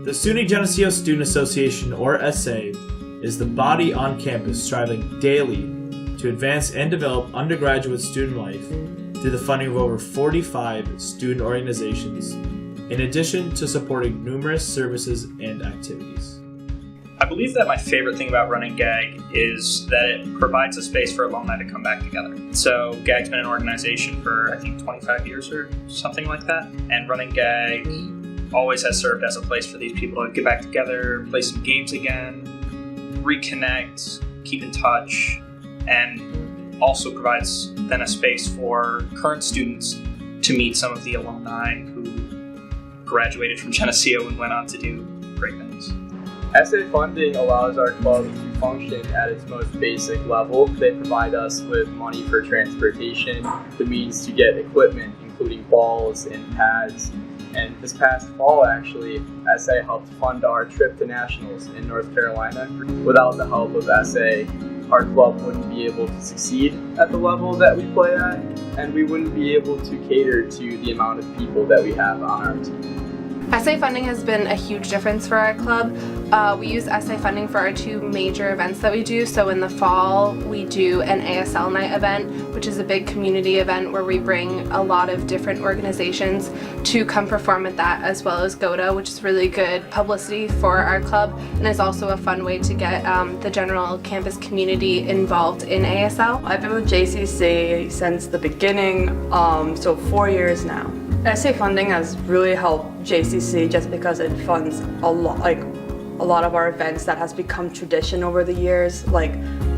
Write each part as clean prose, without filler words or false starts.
The SUNY Geneseo Student Association, or SA, is the body on campus striving daily to advance and develop undergraduate student life through the funding of over 45 student organizations, in addition to supporting numerous services and activities. I believe that my favorite thing about running GAG is that it provides a space for alumni to come back together. So GAG's been an organization for, I think, 25 years or something like that. And running GAG always has served as a place for these people to get back together, play some games again, reconnect, keep in touch, and also provides then a space for current students to meet some of the alumni who graduated from Geneseo and went on to do great things. SA funding allows our club to function at its most basic level. They provide us with money for transportation, the means to get equipment, including balls and pads. And this past fall, actually, SA helped fund our trip to nationals in North Carolina. Without the help of SA, our club wouldn't be able to succeed at the level that we play at, and we wouldn't be able to cater to the amount of people that we have on our team. SA funding has been a huge difference for our club. We use SA funding for our two major events that we do. So in the fall, we do an ASL night event, which is a big community event where we bring a lot of different organizations to come perform at that, as well as GOTA, which is really good publicity for our club, and is also a fun way to get the general campus community involved in ASL. I've been with JCC since the beginning, so 4 years now. SA funding has really helped JCC just because it funds a lot of our events that has become tradition over the years, like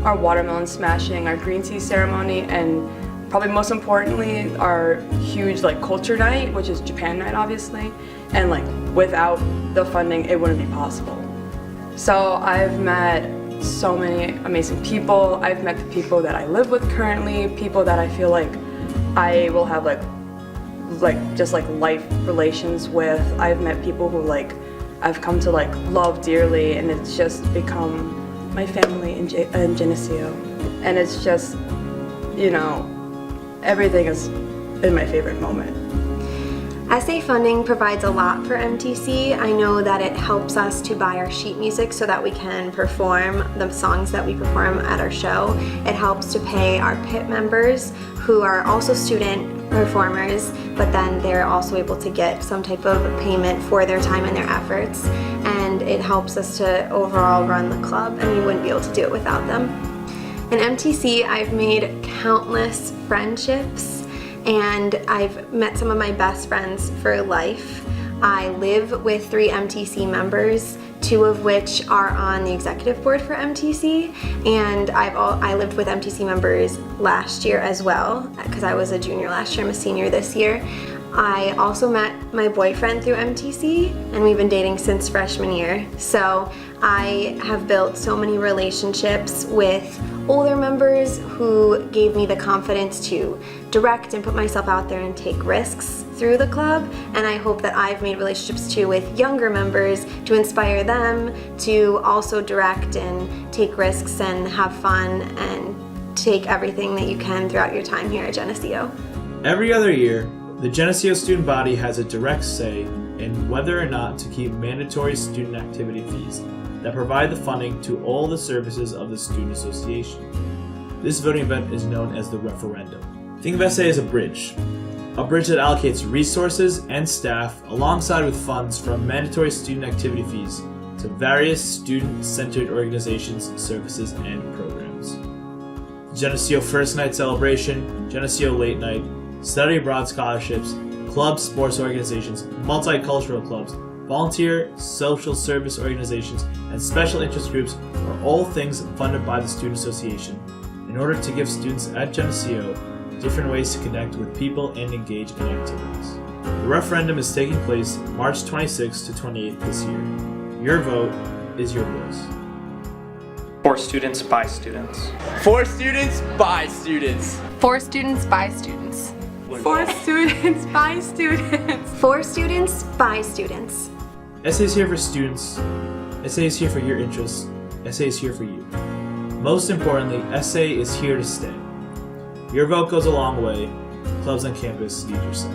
our watermelon smashing, our green tea ceremony, and probably most importantly, our huge culture night, which is Japan night, obviously. And without the funding, it wouldn't be possible. So I've met so many amazing people. I've met the people that I live with currently, people that I feel like I will have just life relations with. I've met people who I've come to love dearly, and it's just become my family in Geneseo. And it's just, everything has been my favorite moment. SA funding provides a lot for MTC. I know that it helps us to buy our sheet music so that we can perform the songs that we perform at our show. It helps to pay our pit members who are also student performers, but then they're also able to get some type of payment for their time and their efforts. And it helps us to overall run the club, and we wouldn't be able to do it without them. In MTC, I've made countless friendships, and I've met some of my best friends for life. I live with 3 MTC members, 2 of which are on the executive board for MTC, and I lived with MTC members last year as well, because I was a junior last year, I'm a senior this year. I also met my boyfriend through MTC, and we've been dating since freshman year. So I have built so many relationships with older members who gave me the confidence to direct and put myself out there and take risks through the club, and I hope that I've made relationships too with younger members to inspire them to also direct and take risks and have fun and take everything that you can throughout your time here at Geneseo. Every other year, the Geneseo student body has a direct say in whether or not to keep mandatory student activity fees that provide the funding to all the services of the Student Association. This voting event is known as the Referendum. Think of SA as a bridge that allocates resources and staff alongside with funds from mandatory student activity fees to various student-centered organizations, services, and programs. Geneseo First Night Celebration, Geneseo Late Night, Study Abroad Scholarships, clubs, sports organizations, multicultural clubs, volunteer, social service organizations, and special interest groups are all things funded by the Student Association in order to give students at Geneseo different ways to connect with people and engage in activities. The referendum is taking place March 26th to 28th this year. Your vote is your voice. For students, by students. For students, by students. For students, by students. For students, by students. For students, by students. SA is here for students. SA is here for your interests. SA is here for you. Most importantly, SA is here to stay. Your vote goes a long way. Clubs on campus need your say.